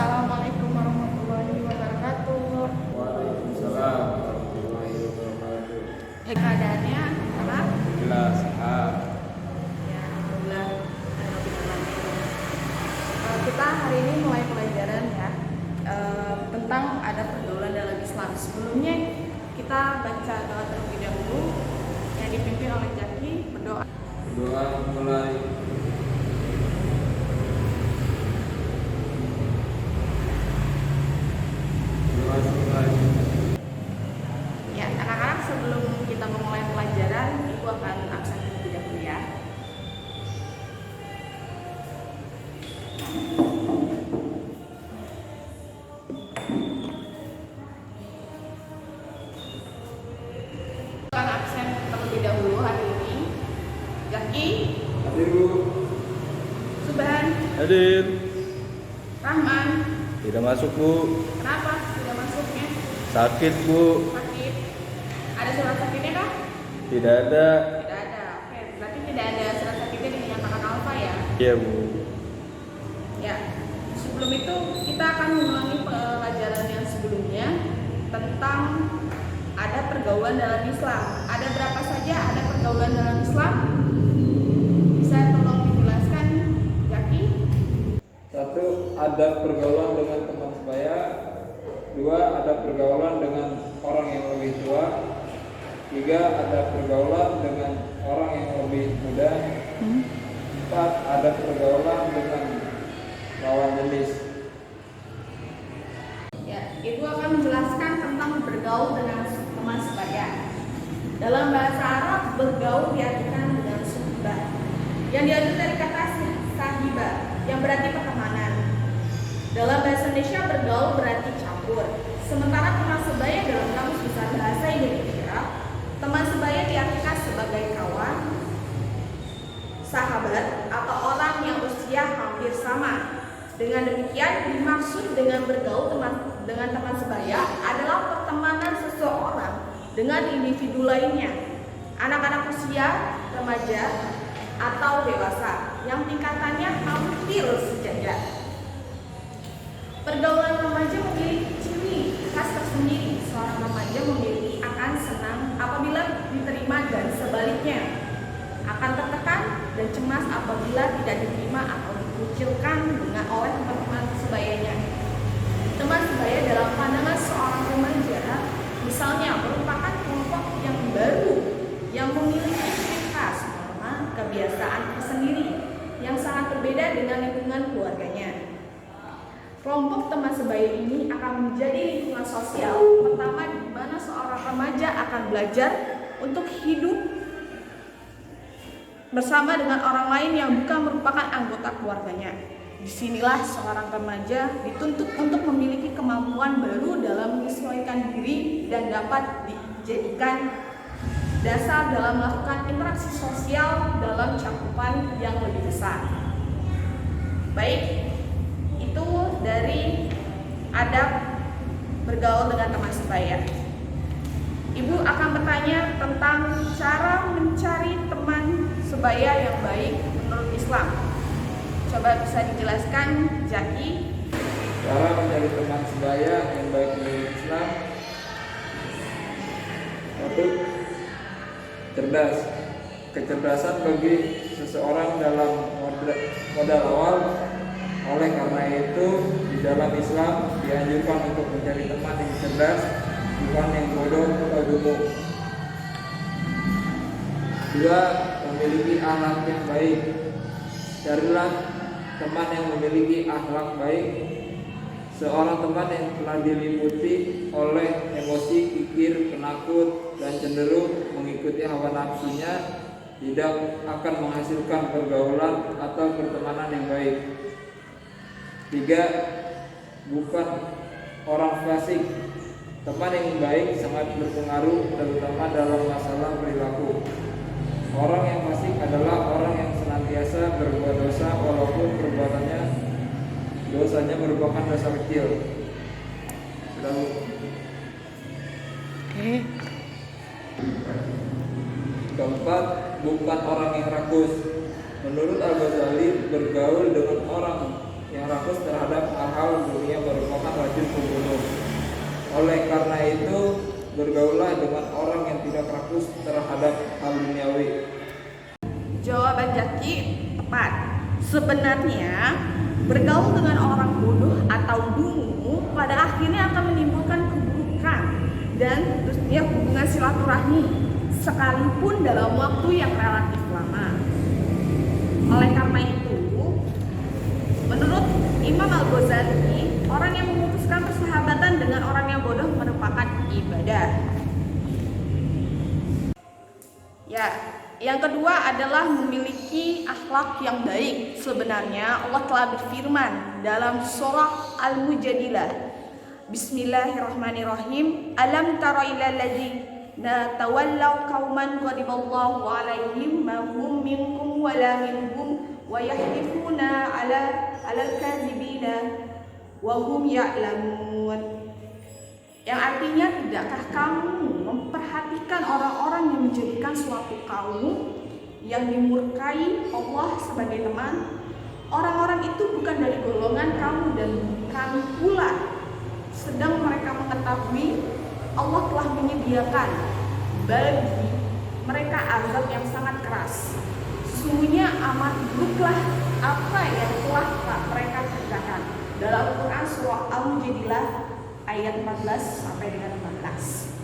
Assalamualaikum warahmatullahi wabarakatuh. Waalaikumsalam warahmatullahi wabarakatuh. Keadaannya apa? Jelas sehat. Ya, alhamdulillah. Kita hari ini mulai pelajaran ya tentang ada pergaulan dalam Islam. Sebelumnya kita baca doa terlebih dahulu yang dipimpin oleh Jaki. Berdoa. Doa mulai. Doa mulai. Ya, anak-anak, sebelum kita memulai pelajaran, Ibu akan absen terlebih dahulu ya. Akan absen terlebih dahulu hari ini. Jaki, Hadir Bu. Subhan, Hadir. Rahman. Tidak masuk Bu. Kenapa tidak masuknya? Sakit Bu. Sakit. Ada surat sakitnya kah? Tidak ada. Tidak ada. Oke, berarti tidak ada surat sakitnya dinyatakan alfa ya. Iya Bu. Ya. Sebelum itu kita akan mengulangi pelajaran yang sebelumnya tentang ada pergaulan dalam Islam. Ada berapa saja ada pergaulan dalam Islam? Bisa tolong dijelaskan, Jaki? 1. Ada pergaulan dengan teman sebaya. 2. Ada pergaulan dengan orang yang lebih tua. 3. Ada pergaulan dengan orang yang lebih muda. 4. Ada pergaulan dengan lawan jenis. Ya, Ibu akan menjelaskan tentang bergaul dengan teman sebaya. Dalam bahasa Arab, bergaul diartikan dengan suhbah, yang diambil dari kata sahibah, yang berarti pertemanan. Dalam bahasa Indonesia, bergaul berarti campur. Sementara teman sebaya dalam kamus besar bahasa Indonesia, teman sebaya diartikan sebagai kawan, sahabat, atau orang yang usia hampir sama. Dengan demikian, dimaksud dengan bergaul dengan teman sebaya adalah pertemanan seseorang dengan individu lainnya, anak-anak usia, remaja, atau dewasa yang tingkatannya hampir sejajar. Pergaulan remaja memiliki ciri khas tersendiri. Seorang remaja memiliki akan senang apabila diterima dan sebaliknya, akan tertekan dan cemas apabila tidak diterima atau dikucilkan oleh teman-teman sebayanya. Teman sebaya dalam pandangan seorang remaja misalnya merupakan kelompok yang baru yang memiliki ciri khas, norma, kebiasaan tersendiri yang sangat berbeda dengan lingkungan keluarganya. Kelompok teman sebaya ini akan menjadi lingkungan sosial pertama di mana seorang remaja akan belajar untuk hidup bersama dengan orang lain yang bukan merupakan anggota keluarganya. Disinilah seorang remaja dituntut untuk memiliki kemampuan baru dalam menyesuaikan diri dan dapat dijadikan dasar dalam melakukan interaksi sosial dalam cakupan yang lebih besar. Baik, itu dari adab bergaul dengan teman sebaya. Ibu akan bertanya tentang cara mencari teman sebaya yang baik menurut Islam. Coba bisa dijelaskan, Jaki? Cara mencari teman sebaya yang baik menurut Islam. 1. Cerdas. Kecerdasan bagi seseorang dalam modal awal. Oleh karena itu, di dalam Islam dianjurkan untuk mencari teman yang cerdas, bukan yang bodoh atau gemuk. 2. Memiliki akhlak yang baik. Carilah teman yang memiliki akhlak baik. Seorang teman yang telah diliputi oleh emosi, kikir, penakut, dan cenderung mengikuti hawa nafsunya tidak akan menghasilkan pergaulan atau pertemanan yang baik. 3. Bukan orang fasik. Teman yang baik sangat berpengaruh terutama dalam masalah perilaku. Orang yang fasik adalah orang yang senantiasa berbuat dosa walaupun dosanya merupakan dosa kecil. Sudah. Keempat, bukan orang yang rakus. Menurut Al-Ghazali, bergaul dengan orang yang rakus terhadap hal-hal dunia Oleh karena itu, bergaullah dengan orang yang tidak rakus terhadap hal duniawi. Jawaban Jaki tepat. Sebenarnya bergaul dengan orang bodoh atau dungu pada akhirnya akan menimbulkan keburukan dan terusnya hubungan silaturahmi sekalipun dalam waktu yang relatif lama. Oleh karena itu, menurut Imam Al-Ghazali, orang yang memutuskan persahabatan dengan orang yang bodoh merupakan ibadah. Ya, yang kedua adalah memiliki akhlak yang baik. Sebenarnya Allah telah berfirman dalam surah Al-Mujadilah, Bismillahirrahmanirrahim. Alam tara ilal ladzina tawallaw qauman ghadiballahu alaihim ma hum minkum wala minhum wa yahlifuna alal kadzibina wa hum ya'lamun. Yang artinya, tidakkah kamu memperhatikan orang-orang yang menjadikan suatu kaum yang dimurkai Allah sebagai teman? Orang-orang itu bukan dari golongan kamu dan bukan pula, sedang mereka mengetahui Allah telah menyediakan bagi mereka azab yang sangat keras. Sesungguhnya amat buruklah apa yang telah mereka kerjakan. Dalam Quran surah Al-Mujadilah ayat 14 sampai dengan 14.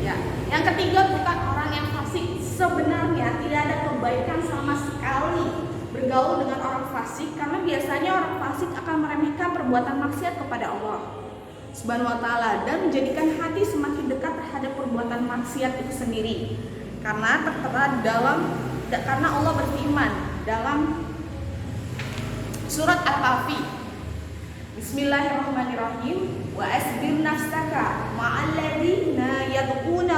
Ya, yang ketiga bukan orang yang fasik. Sebenarnya tidak ada kebaikan sama sekali bergaul dengan orang fasik, karena biasanya orang fasik akan meremehkan perbuatan maksiat kepada Allah Subhanahu wa taala dan menjadikan hati semakin dekat terhadap perbuatan maksiat itu sendiri. Karena tertera karena Allah berfirman dalam surat Al-Kahfi, Bismillahirrahmanirrahim, wa asbir nafsaka ma'al ladzina yad'una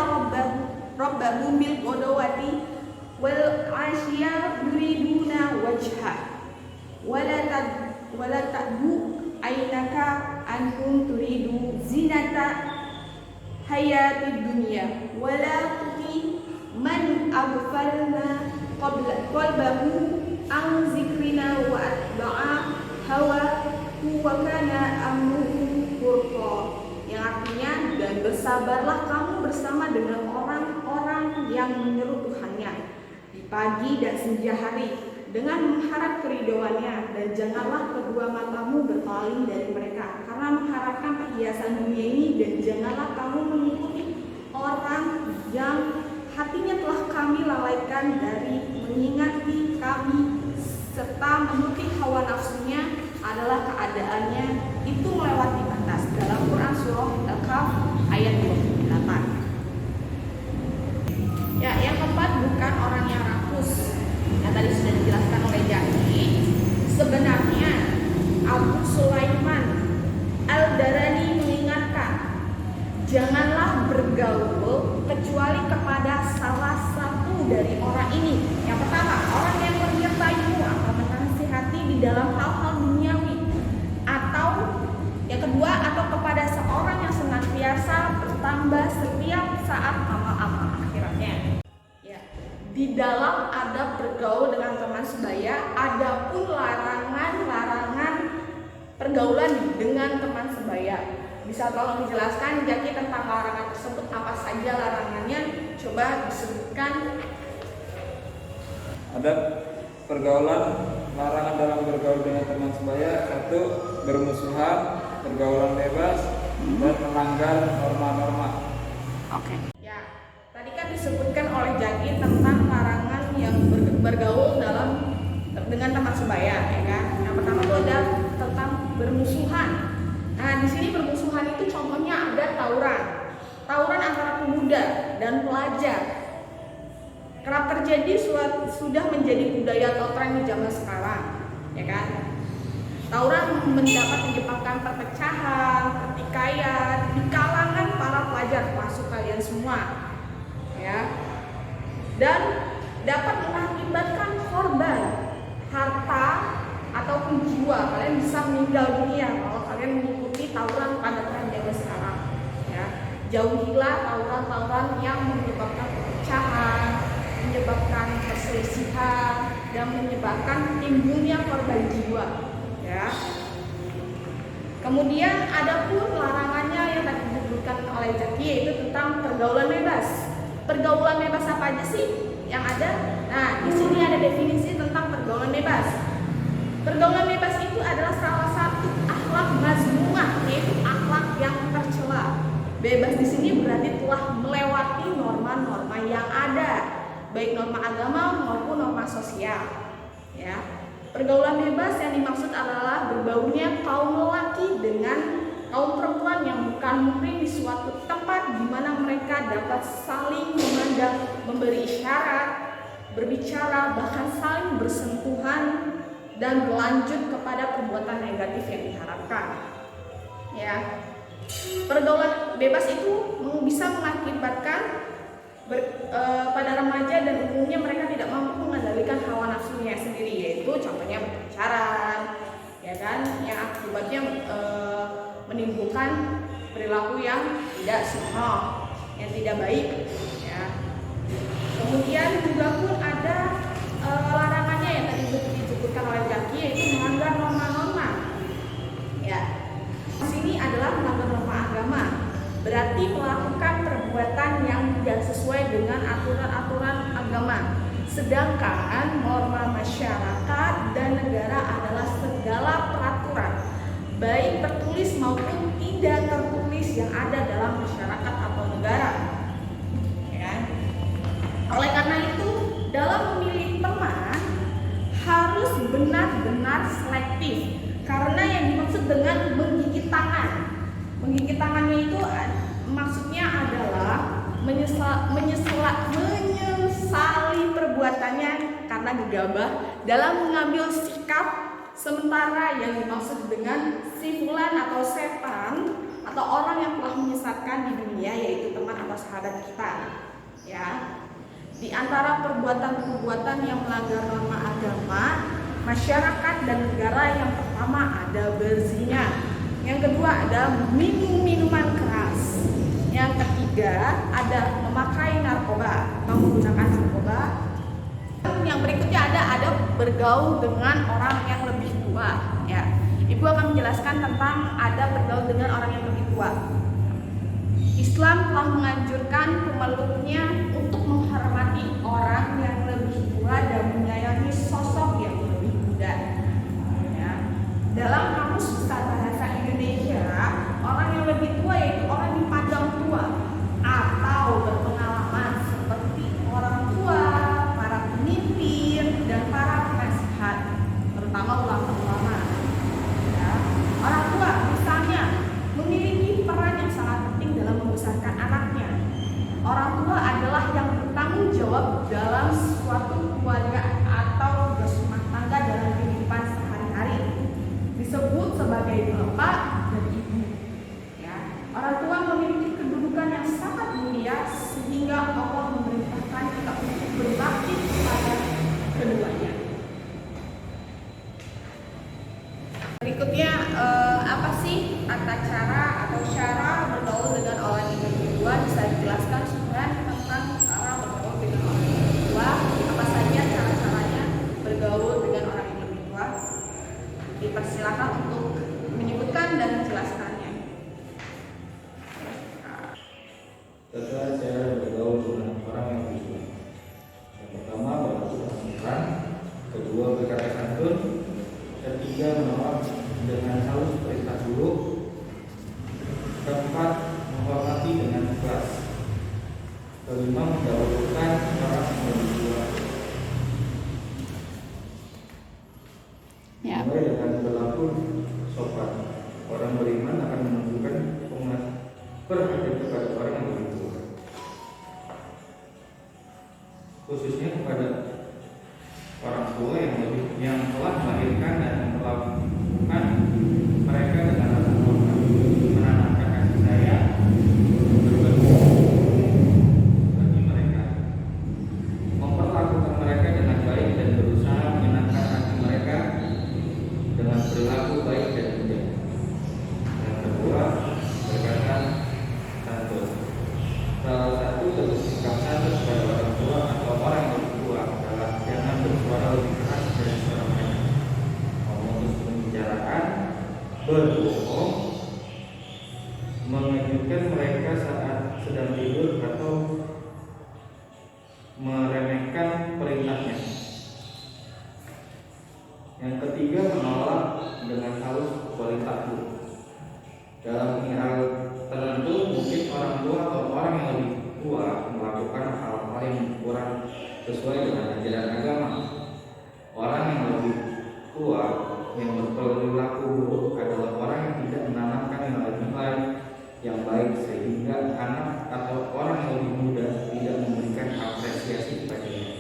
rabbahum bil ghadawati wal 'ashya yuriduna wajha wala ta'du aynaka anhum turidu zinata hayatid dunya wala tuti man aghfalna qalbahu an zikrina wa atba'a hawa wa kana amruhu furqa. Yang artinya, dan bersabarlah kamu bersama dengan orang-orang yang menyeru Tuhannya di pagi dan senja hari dengan mengharap keridhoannya, dan janganlah kedua matamu berpaling dari mereka karena mengharapkan perhiasan dunia ini, dan janganlah kamu mengikuti orang yang hatinya telah kami lalaikan dari mengingati kami serta menuruti hawa nafsunya adalah keadaannya itu melewati batas. Dalam Quran surah Al-Kahf ayat 28. Ya, yang keempat bukan orang yang rakus. Yang tadi sudah dijelaskan oleh Jaki. Sebenarnya Abu Sulaiman Al-Darani mengingatkan, janganlah bergaul kecuali kepada salah satu dari orang ini. Yang pertama, orang yang menyertaimu atau menasihati di dalam hal-hal duniawi, atau yang kedua, atau kepada seorang yang senantiasa bertambah setiap saat amal-amal akhiratnya. Ya, di dalam adab bergaul dengan teman sebaya, ada pun larangan pergaulan dengan teman sebaya. Bisa tolong dijelaskan Jaki tentang larangan tersebut, apa saja larangannya? Coba disebutkan. Ada pergaulan, larangan dalam bergaul dengan teman sebaya: satu, bermusuhan, pergaulan bebas, dan melanggar norma-norma. Oke. Ya, tadi kan disebutkan oleh Jaki tentang larangan yang bergaul dengan teman sebaya, ya kan? Yang pertama itu ada tentang bermusuhan. Nah, di sini bermusuhan itu contohnya ada tawuran antara pemuda dan pelajar. Kerap terjadi, sudah menjadi budaya atau tren di zaman sekarang, ya kan? Tawuran mendapat menyebabkan perpecahan, pertikaian di kalangan para pelajar, termasuk kalian semua, ya. Dan dapat mengakibatkan korban, harta ataupun jiwa. Kalian bisa meninggal dunia kalau kalian mengikuti tawuran pada tren zaman sekarang, ya. Jauhilah tawuran-tawuran yang menyebabkan perpecahan, menyebabkan perselisihan, dan menyebabkan timbulnya korban jiwa, ya. Kemudian ada pun larangannya yang tadi disebutkan oleh Jaki, yaitu tentang pergaulan bebas. Pergaulan bebas apa aja sih yang ada? Nah, di sini ada definisi tentang pergaulan bebas. Pergaulan bebas itu adalah salah satu akhlak mazmumah, yaitu akhlak yang tercela. Bebas di sini berarti telah melewati norma-norma yang ada, baik norma agama maupun norma sosial. Ya, pergaulan bebas yang dimaksud adalah bergaulnya kaum lelaki dengan kaum perempuan yang bukan muhrim di suatu tempat di mana mereka dapat saling memandang, memberi isyarat, berbicara, bahkan saling bersentuhan dan berlanjut kepada perbuatan negatif yang diharapkan. Ya, pergaulan bebas itu bisa mengakibatkan pada remaja dan umumnya mereka tidak mampu mengendalikan hawa nafsunya sendiri, yaitu contohnya pacaran, ya kan, yang akibatnya menimbulkan perilaku yang tidak senonoh, yang tidak baik. Ya. Kemudian juga pun ada larangannya yang tadi disebutkan oleh Jaki, yaitu melanggar norma-norma. Ya, di sini adalah melanggar norma agama. Berarti melakukan perbuatan yang tidak sesuai dengan aturan-aturan agama. Sedangkan norma masyarakat dan negara adalah segala peraturan, baik tertulis maupun tidak tertulis yang ada dalam masyarakat atau negara. Ya. Oleh karena itu, dalam memilih teman harus benar-benar selektif. Karena yang dimaksud dengan menggigit tangan, menggigit tangannya itu maksudnya adalah menyesali perbuatannya karena gegabah dalam mengambil sikap, sementara yang dimaksud dengan si fulan atau setan atau orang yang telah menyesatkan di dunia yaitu teman atau sahabat kita. Ya, di antara perbuatan-perbuatan yang melanggar norma agama, masyarakat dan negara, yang pertama ada berzina. Yang kedua ada minum minuman keras. Yang ketiga ada memakai narkoba, menggunakan narkoba. Yang berikutnya ada bergaul dengan orang yang lebih tua. Ya, Ibu akan menjelaskan tentang ada bergaul dengan orang yang lebih tua. Islam telah menganjurkan pemeluknya untuk menghormati orang yang lebih tua dan menyayangi sosok yang lebih muda. Ya. Dalam kamus besar bahasa Indonesia, orang yang lebih tua yaitu orang yang dipandang tua atau berpengalaman seperti orang tua, para pemimpin, dan para penasihat, terutama ulama-ulama. Ya. Orang tua misalnya memiliki peran yang sangat penting dalam membesarkan anaknya. Orang tua adalah yang bertanggung jawab dalam suatu keluarga atau berumah tangga dalam kehidupan sehari-hari, disebut sebagai bapak dan ibu. Ya. Orang tua memiliki kedudukan yang sangat mulia sehingga Allah memerintahkan kita untuk berbakti kepada keduanya. Berikutnya apa sih tata cara atau cara bergaul dengan orang yang lebih tua? Bisa dijelaskan sebenarnya tentang cara bergaul dengan orang yang lebih tua. Apa saja cara-caranya bergaul dengan orang yang lebih tua? Dipersilakan untuk menyebutkan dan menjelaskannya. Tata cara bergaul dengan orang yang lebih tua. Yang pertama berlaku sopan, kedua berkata santun, ketiga menolak dengan halus perintah buruk, keempat menghormati dengan ikhlas, kelima mendahulukan orang yang lebih tua. Ya. Mulai dengan berlaku sopan, orang beriman akan menunjukkan perhatian kepada orang yang lebih tua, khususnya kepada orang tua yang telah melahirkan dan memperlakukan mereka dengan rasa hormat, menanamkan kasih sayang, berbagi bagi mereka, memperlakukan mereka dengan baik dan berusaha menyenangkan hati mereka dengan perilaku baik dan bijak. Yang kedua, berkata santun. Salah satu bentuk sikap santun kepada orang tua atau orang yang lebih tua adalah jangan bersuara lebih keras dari suara mereka, memutus pembicaraan, berbohong, otoritatif. Dalam hal tertentu mungkin orang tua atau orang yang lebih tua melakukan hal-hal yang kurang sesuai dengan ajaran agama. Orang yang lebih tua yang berperilaku buruk adalah orang yang tidak menanamkan nilai-nilai yang baik sehingga anak atau orang yang lebih muda tidak memberikan apresiasi kepadanya.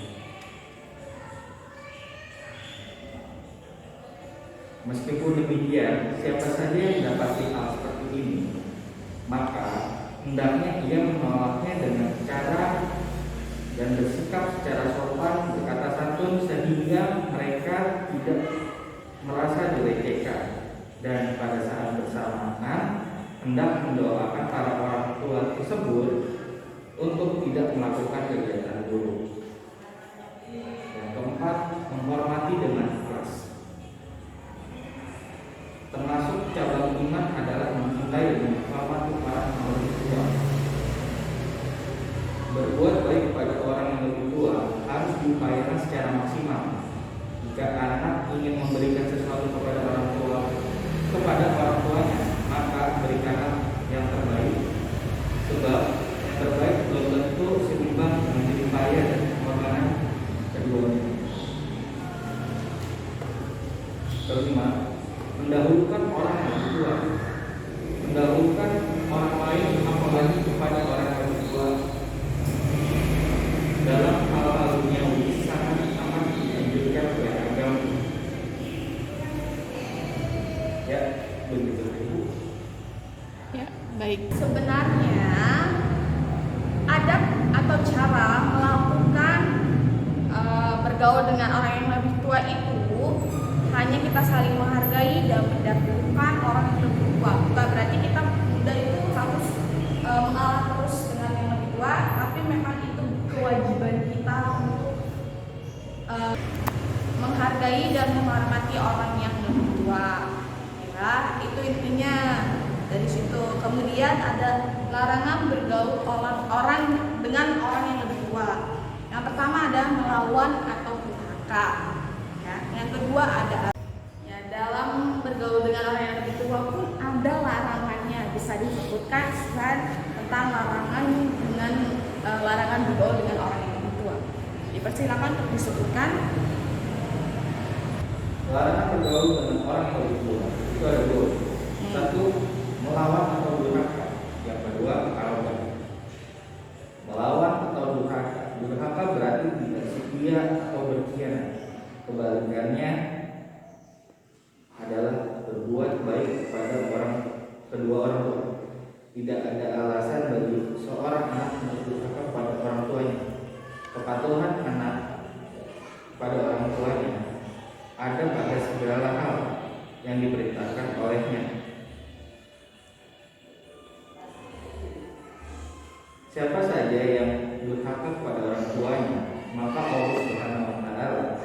Meskipun demikian, siapa saja yang mendapati hal seperti ini, maka hendaknya ia menolaknya dengan cara dan bersikap secara sopan, berkata santun sehingga mereka tidak merasa dilecehkan, dan pada saat bersamaan hendak mendoakan para orang tua tersebut untuk tidak melakukan kegiatan buruk. Yang keempat, menghormati dengan ikhlas. Termasuk cabang iman adalah mencintai dan menghormati para yang lebih tua. Berbuat baik kepada orang yang lebih tua harus diupayakan secara maksimal. Jika anak ingin memberikan sesuatu kepada orang tuanya, maka berikanlah yang terbaik. Sebab yang terbaik belum tentu seimbang dengan jerih payah dan pengorbanan keduanya. Kelima, mendahulukan orang yang lebih tua. Mendahulukan orang lain apalagi kepada orang yang lebih tua dalam hal-hal duniawi sangat amat dianjurkan oleh agama. Ya, begitu Ibu. Ya, baik. Sebenarnya adab atau cara melakukan bergaul dengan orang yang lebih tua itu hanya kita saling menghargai dan mendahulukan orang yang lebih tua. Bukan berarti kita muda itu harus mengalah terus dengan yang lebih tua, tapi memang itu kewajiban kita untuk menghargai dan menghormati orang yang lebih tua. Ya, itu intinya dari situ. Kemudian ada larangan bergaul orang dengan orang yang lebih tua. Yang pertama ada melawan atau durhaka. Ya, yang kedua ada dalam bergaul dengan orang yang lebih tua pun ada larangannya. Bisa disebutkan tentang larangan bergaul dengan orang yang lebih tua. Dipersilakan untuk disebutkan. Larangan bergaul dengan orang yang lebih tua itu ada dua. Satu, melawan atau durhaka. Yang kedua, arogan. Melawan atau durhaka. Durhaka berarti tidak setia atau berkhianat. Kebalikannya adalah berbuat baik kepada kedua orang tua. Tidak ada alasan bagi seorang anak untuk durhaka kepada orang tuanya. Kepatuhan anak pada orang tuanya ada pada segala hal yang diperintahkan olehnya. Siapa saja yang durhaka kepada orang tuanya, maka Allah Subhanahu wa Ta'ala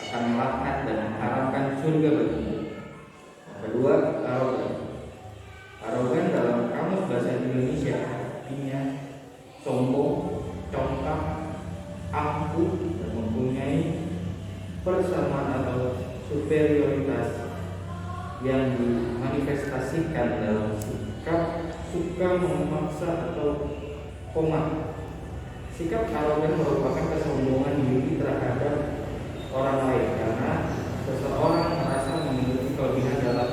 akan melaknat dan mengharamkan surga baginya. Kedua, arogan. Arogan dalam kamus bahasa Indonesia artinya sombong, congkak, angkuh, dan mempunyai persamaan atau superioritas yang dimanifestasikan dalam sikap suka memaksa atau komat. Sikap arogan merupakan kesombongan diri terhadap orang lain karena seseorang merasa memiliki kelebihan dalam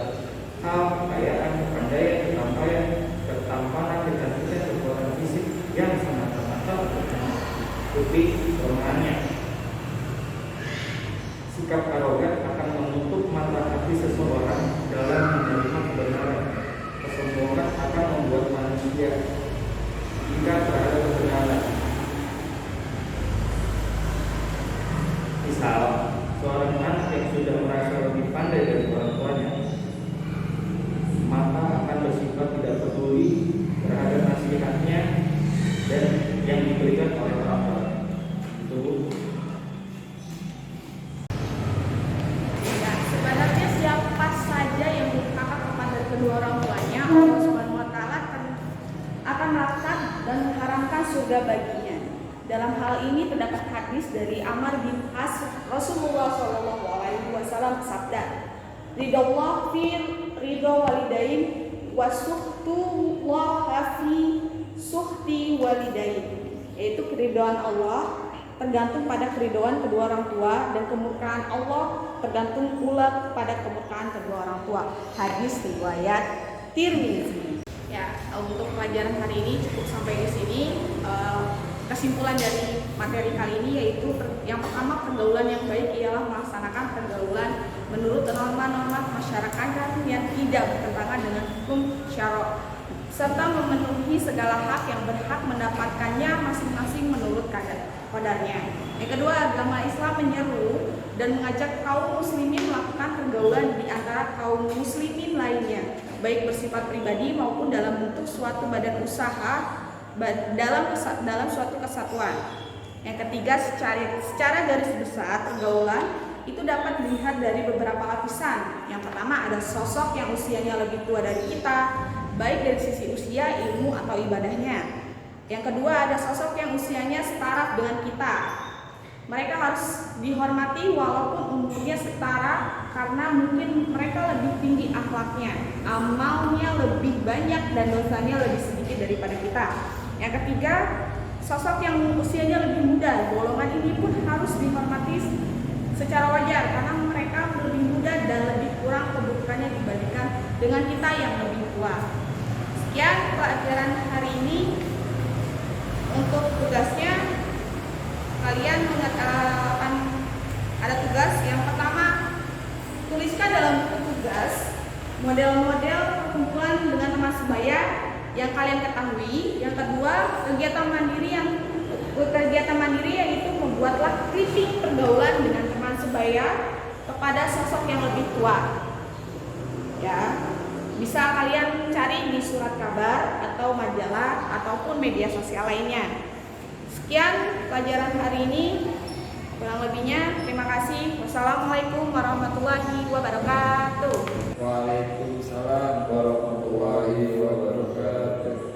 hal kekayaan, kepandaian, ketampanan, kecantikan, kekuatan fisik yang semata-mata menutupi kelemahannya. Sikap arogan akan menutup mata hati seseorang dalam menerima kebenaran. Kesombongan akan membuat manusia jika terhadap kebenaran. Misal, seorang anak yang sudah merasa lebih pandai dari orang tuanya, maka akan bersifat tidak peduli terhadap nasihatnya dan yang diberikan oleh orang tua. Itu. Ya, sebenarnya siapa saja yang durhaka kepada kedua orang tuanya, Allah Subhanahu wa Ta'ala akan melaknat dan mengharamkan surga baginya. Dalam hal ini terdapat hadis dari Amr bin As, Rasulullah SAW bersabda, Ridallah ridho walidain wa suhtullaha fi suhti walidain, yaitu keridhaan Allah tergantung pada keridhaan kedua orang tua dan kemurkaan Allah tergantung pula pada kemurkaan kedua orang tua. Hadis riwayat Tirmizi. Ya, untuk pelajaran hari ini cukup sampai di sini. Kesimpulan dari materi kali ini yaitu yang pertama, pergaulan yang baik ialah melaksanakan pergaulan menurut norma-norma masyarakat yang tidak bertentangan dengan hukum syara, serta memenuhi segala hak yang berhak mendapatkannya masing-masing menurut kadarnya. Yang kedua, agama Islam menyeru dan mengajak kaum muslimin melakukan pergaulan di antara kaum muslimin lainnya, baik bersifat pribadi maupun dalam bentuk suatu badan usaha dalam suatu kesatuan. Yang ketiga, secara garis besar pergaulan itu dapat dilihat dari beberapa lapisan. Yang pertama, ada sosok yang usianya lebih tua dari kita, baik dari sisi usia, ilmu, atau ibadahnya. Yang kedua, ada sosok yang usianya setara dengan kita. Mereka harus dihormati walaupun umurnya setara, karena mungkin mereka lebih tinggi akhlaknya, amalnya lebih banyak, dan dosanya lebih sedikit daripada kita. Yang ketiga, sosok yang usianya lebih muda. Golongan ini pun harus dihormati secara wajar karena mereka lebih muda dan lebih kurang kebutuhannya dibandingkan dengan kita yang lebih tua. Sekian pelajaran hari ini. Untuk tugasnya, kalian akan ada tugas. Yang pertama, tuliskan dalam buku tugas model-model perkumpulan dengan teman sebaya yang kalian ketahui. Yang kedua, kegiatan mandiri yaitu membuatlah clipping pergaulan dengan teman sebaya kepada sosok yang lebih tua. Ya, bisa kalian cari di surat kabar atau majalah ataupun media sosial lainnya. Sekian pelajaran hari ini. Kurang lebihnya, terima kasih. Wassalamualaikum warahmatullahi wabarakatuh. Waalaikumsalam warahmatullahi wabarakatuh.